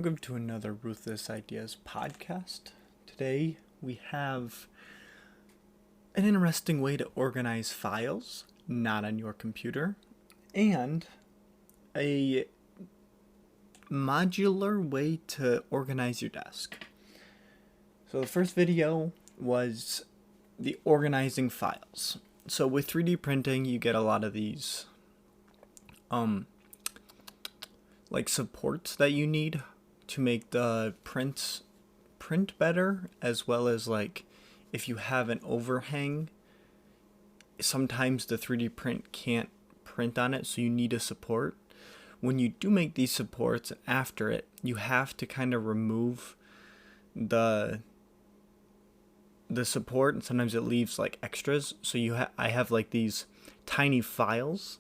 Welcome to another Ruthless Ideas podcast. Today we have an interesting way to organize files, not on your computer, and a modular way to organize your desk. So the first video was the organizing files. So with 3D printing, you get a lot of these like supports that you need to make the print better, as well as like if you have an overhang, sometimes the 3D print can't print on it, so you need a support. When you do make these supports after it, you have to kind of remove the support, and sometimes it leaves like extras. So I have like these tiny files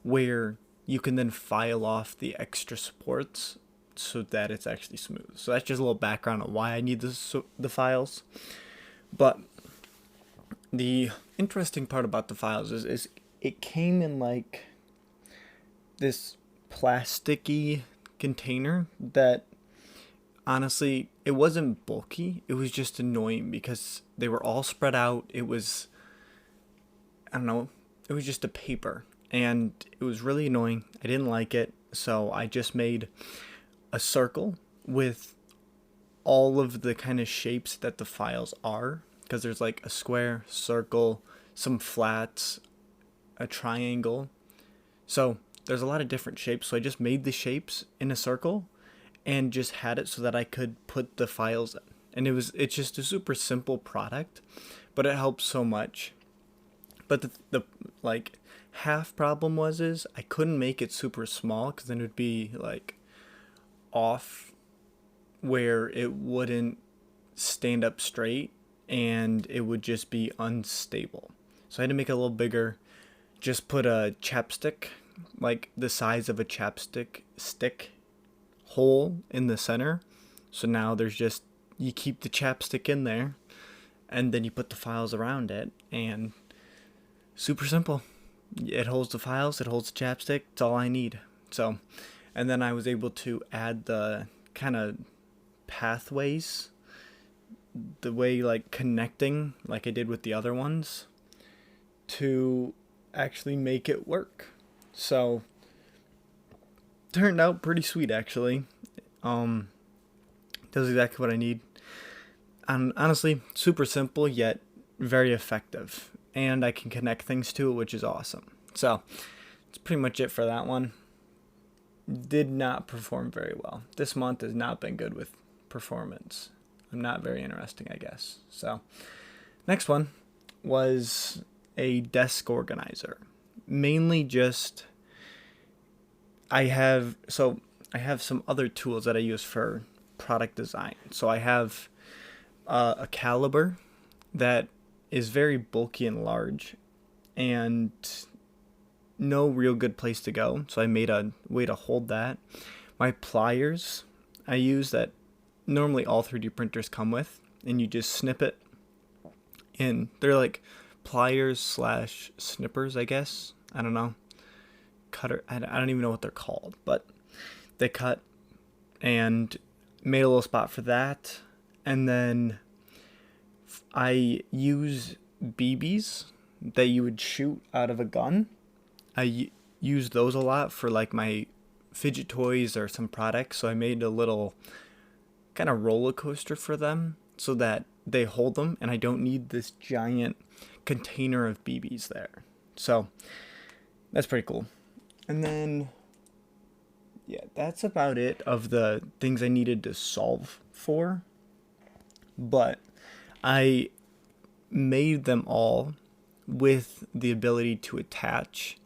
where you can then file off the extra supports so that it's actually smooth. So that's just a little background on why I need the files. But the interesting part about the files is it came in like this plasticky container that honestly, it wasn't bulky. It was just annoying because they were all spread out. It was, I don't know, it was just a paper. And it was really annoying. I didn't like it. So I just made a circle with all of the kind of shapes that the files are. Because there's like a square, circle, some flats, a triangle. So there's a lot of different shapes. So I just made the shapes in a circle and just had it so that I could put the files in. And it's just a super simple product, but it helps so much. But the like half problem is I couldn't make it super small because then it would be like off where it wouldn't stand up straight and it would just be unstable. So I had to make it a little bigger, just put a chapstick, like the size of a chapstick stick hole in the center. So now you keep the chapstick in there and then you put the files around it, and super simple. It holds the files, it holds the chapstick, it's all I need. So, and then I was able to add the kind of pathways, the way like connecting, like I did with the other ones, to actually make it work. So, turned out pretty sweet actually. Does exactly what I need. And honestly, super simple yet very effective. And I can connect things to it, which is awesome. So, that's pretty much it for that one. Did not perform very well. This month has not been good with performance. I'm not very interesting, I guess. So, next one was a desk organizer. Mainly just, I have some other tools that I use for product design. So I have a caliber that is very bulky and large and no real good place to go. So I made a way to hold that. My pliers I use that normally all 3D printers come with, and you just snip it in. They're like pliers / snippers, I guess. I don't know. Cutter. I don't even know what they're called, but they cut, and made a little spot for that. And then I use BBs that you would shoot out of a gun. I use those a lot for like my fidget toys or some products. So I made a little kind of roller coaster for them so that they hold them and I don't need this giant container of BBs there. So that's pretty cool. And then, yeah, that's about it of the things I needed to solve for. But I made them all with the ability to attach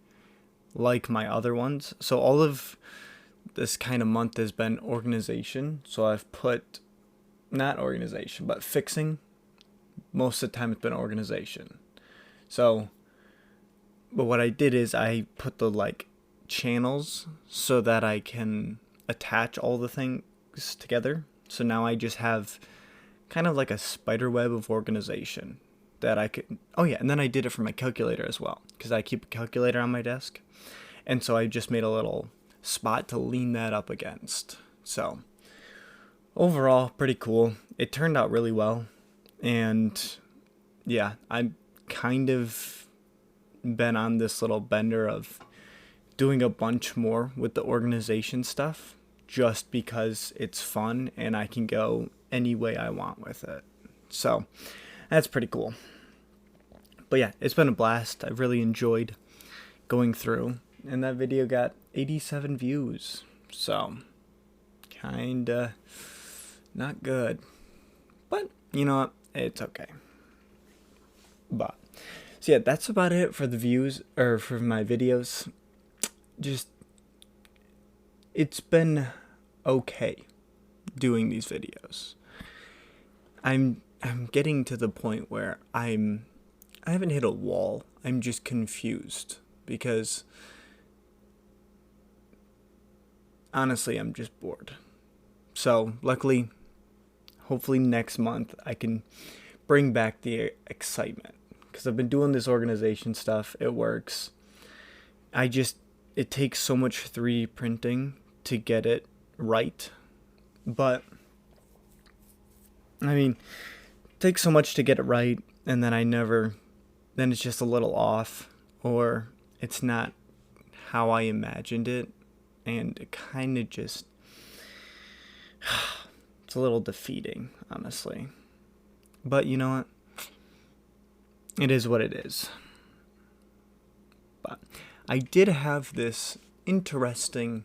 like my other ones. So all of this kind of month has been organization. So I've put, not organization, but fixing. Most of the time it's been organization. So, but what I did is I put the like channels so that I can attach all the things together. So now I just have kind of like a spider web of organization that I could, oh yeah, and then I did it for my calculator as well, because I keep a calculator on my desk. And so I just made a little spot to lean that up against. So overall, pretty cool. It turned out really well. And yeah, I've kind of been on this little bender of doing a bunch more with the organization stuff just because it's fun and I can go any way I want with it. So that's pretty cool. But yeah, it's been a blast. I've really enjoyed going through, and that video got 87 views. So kinda not good. But you know what? It's okay. But so yeah, that's about it for the views or for my videos. Just it's been okay doing these videos. I'm getting to the point where I haven't hit a wall. I'm just confused because honestly, I'm just bored. So, luckily, hopefully next month I can bring back the excitement because I've been doing this organization stuff. It works. It takes so much 3D printing to get it right. But I mean, it takes so much to get it right, and then it's just a little off, or it's not how I imagined it, and it kind of just, it's a little defeating, honestly. But you know what? It is what it is. But I did have this interesting,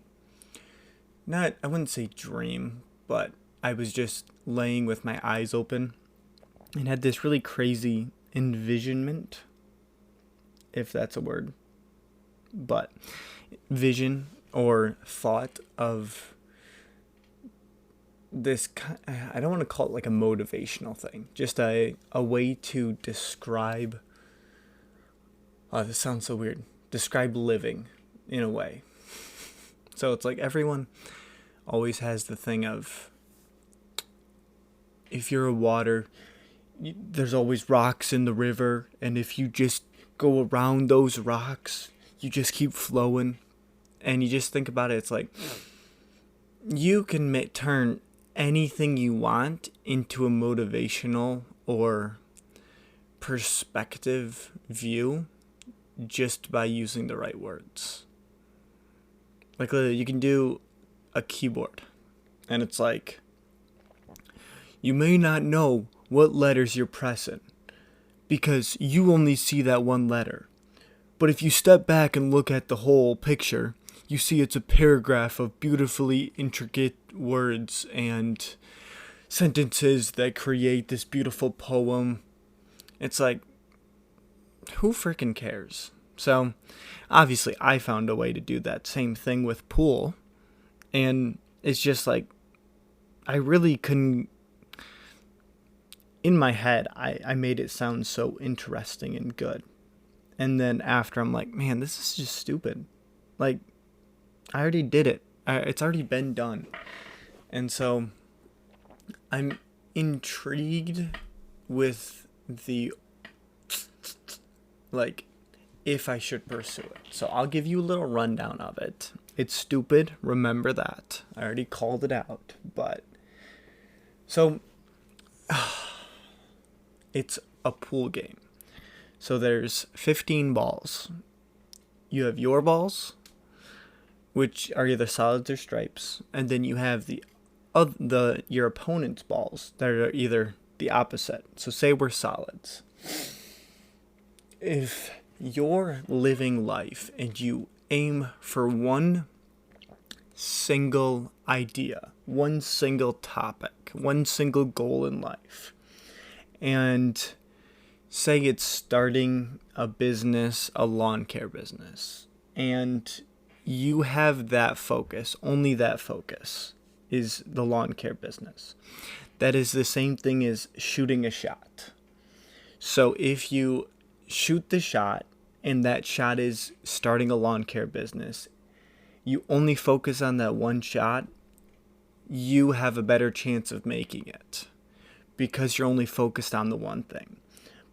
I wouldn't say dream, but I was just laying with my eyes open and had this really crazy envisionment, if that's a word, but vision or thought of this, I don't want to call it like a motivational thing, just a way to describe, this sounds so weird, describe living in a way. So it's like everyone always has the thing of, if you're a water, there's always rocks in the river, and if you just go around those rocks, you just keep flowing. And you just think about it, it's like you can turn anything you want into a motivational or perspective view just by using the right words. Like you can do a keyboard, and it's like, you may not know what letters you're pressing because you only see that one letter. But if you step back and look at the whole picture, you see it's a paragraph of beautifully intricate words and sentences that create this beautiful poem. It's like, who freaking cares? So, obviously, I found a way to do that same thing with pool. And it's just like, I really couldn't. In my head, I made it sound so interesting and good. And then after, I'm like, man, this is just stupid. Like, I already did it. It's already been done. And so, I'm intrigued with the, like, if I should pursue it. So, I'll give you a little rundown of it. It's stupid. Remember that. I already called it out. But, so, it's a pool game. So there's 15 balls. You have your balls, which are either solids or stripes, and then you have your opponent's balls that are either the opposite. So say we're solids. If you're living life and you aim for one single idea, one single topic, one single goal in life, and say it's starting a business, a lawn care business, and you have that focus, only that focus is the lawn care business. That is the same thing as shooting a shot. So if you shoot the shot and that shot is starting a lawn care business, you only focus on that one shot, you have a better chance of making it because you're only focused on the one thing.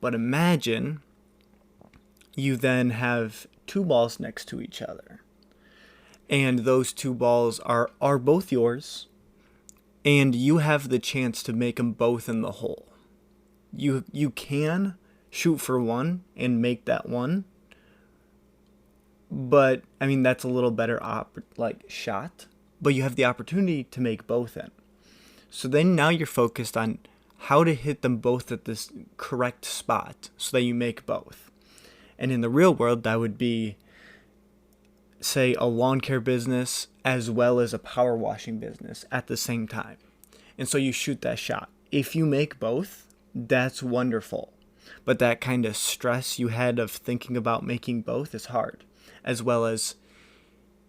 But imagine you then have two balls next to each other, and those two balls are both yours, and you have the chance to make them both in the hole. You can shoot for one and make that one, but I mean that's a little better shot. But you have the opportunity to make both in. So then now you're focused on how to hit them both at this correct spot so that you make both. And in the real world, that would be, say, a lawn care business as well as a power washing business at the same time. And so you shoot that shot. If you make both, that's wonderful. But that kind of stress you had of thinking about making both is hard, as well as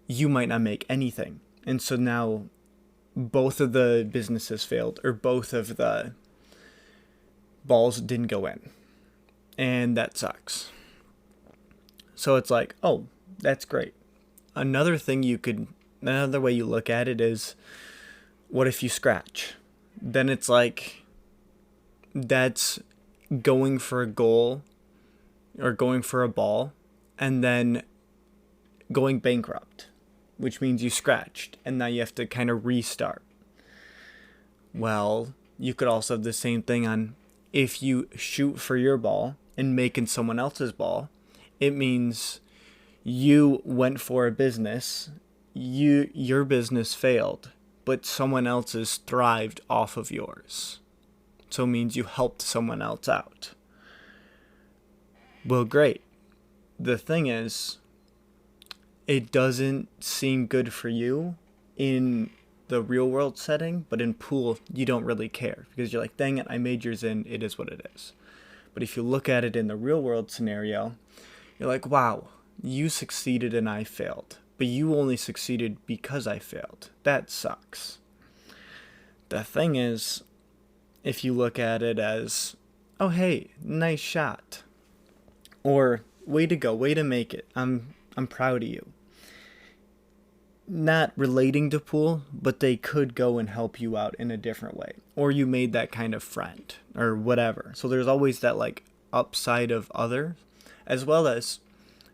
you might not make anything. And so now both of the businesses failed, or both of the balls didn't go in. And that sucks. So it's like, oh, that's great. Another way you look at it is, what if you scratch? Then it's like, that's going for a goal or going for a ball and then going bankrupt, which means you scratched and now you have to kind of restart. Well, you could also have the same thing on if you shoot for your ball and making someone else's ball, it means you went for a business, your business failed, but someone else's thrived off of yours. So it means you helped someone else out. Well, great. The thing is, it doesn't seem good for you in the real world setting, but in pool, you don't really care because you're like, dang it, I made yours in, it is what it is. But if you look at it in the real world scenario, you're like, wow, you succeeded and I failed, but you only succeeded because I failed. That sucks. The thing is, if you look at it as, oh, hey, nice shot, or way to go, way to make it, I'm proud of you. Not relating to pool, but they could go and help you out in a different way. Or you made that kind of friend or whatever. So there's always that like upside of other, as well as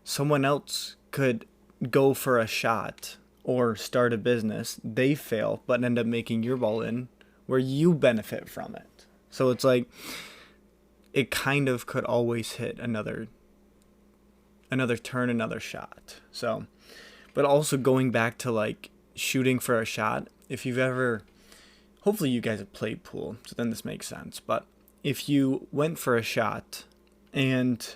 someone else could go for a shot or start a business. They fail, but end up making your ball in where you benefit from it. So it's like, it kind of could always hit another turn, another shot. So, but also going back to like shooting for a shot, if you've ever, hopefully you guys have played pool, so then this makes sense. But if you went for a shot and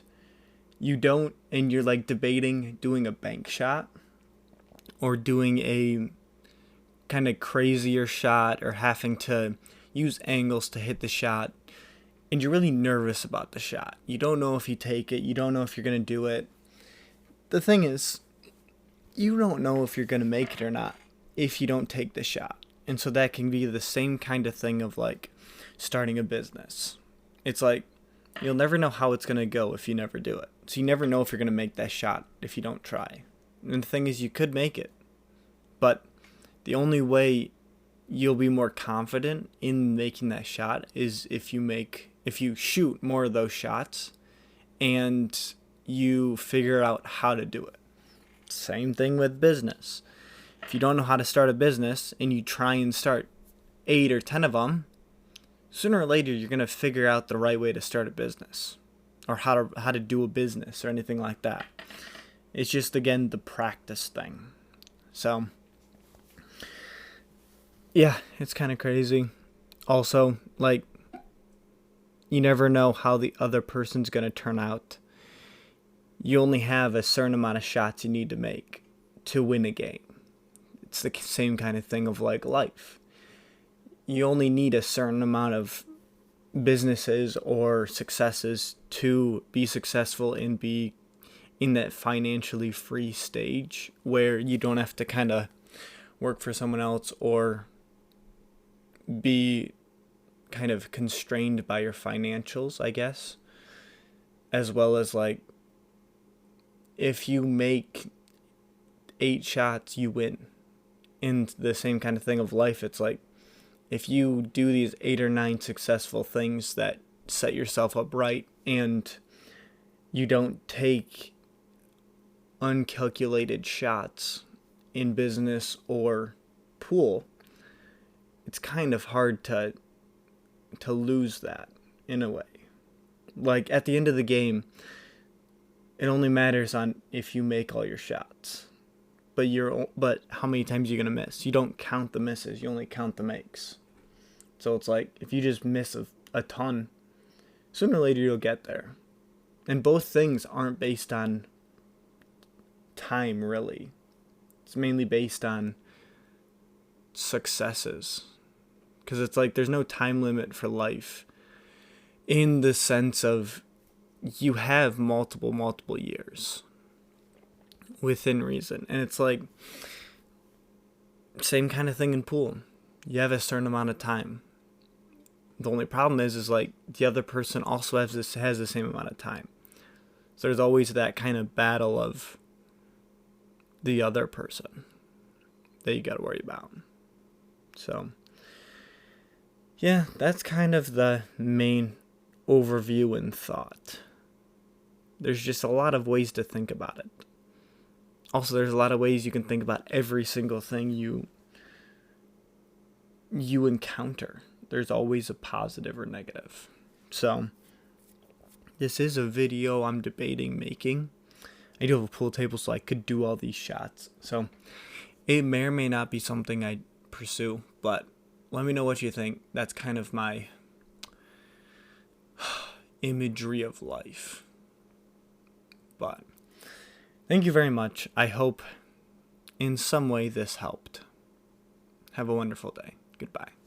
you're like debating doing a bank shot or doing a kind of crazier shot or having to use angles to hit the shot, and you're really nervous about the shot. You don't know if you take it. You don't know if you're going to do it. The thing is, you don't know if you're going to make it or not if you don't take the shot. And so that can be the same kind of thing of like starting a business. It's like, you'll never know how it's going to go if you never do it. So you never know if you're going to make that shot if you don't try. And the thing is, you could make it. But the only way you'll be more confident in making that shot is if you shoot more of those shots and you figure out how to do it. Same thing with business. If you don't know how to start a business and you try and start 8 or 10 of them, sooner or later you're going to figure out the right way to start a business or how to do a business or anything like that. It's just, again, the practice thing. So, yeah, it's kind of crazy. Also, like, you never know how the other person's going to turn out. You only have a certain amount of shots you need to make to win a game. It's the same kind of thing of like life. You only need a certain amount of businesses or successes to be successful and be in that financially free stage where you don't have to kind of work for someone else or be kind of constrained by your financials, I guess. As well as like, if you make 8 shots, you win. In the same kind of thing of life, it's like, if you do these 8 or 9 successful things that set yourself up right and you don't take uncalculated shots in business or pool, it's kind of hard to lose that in a way. Like at the end of the game, it only matters on if you make all your shots. But how many times are you going to miss? You don't count the misses, you only count the makes. So it's like if you just miss a ton, sooner or later you'll get there. And both things aren't based on time, really. It's mainly based on successes. Because it's like there's no time limit for life in the sense of you have multiple years within reason. And it's like same kind of thing in pool. You have a certain amount of time. The only problem is like the other person also has the same amount of time. So there's always that kind of battle of the other person that you got to worry about. So yeah, that's kind of the main overview and thought. There's just a lot of ways to think about it. Also, there's a lot of ways you can think about every single thing you encounter. There's always a positive or negative. So, this is a video I'm debating making. I do have a pool table, so I could do all these shots. So, it may or may not be something I pursue, but let me know what you think. That's kind of my imagery of life. But thank you very much. I hope in some way this helped. Have a wonderful day. Goodbye.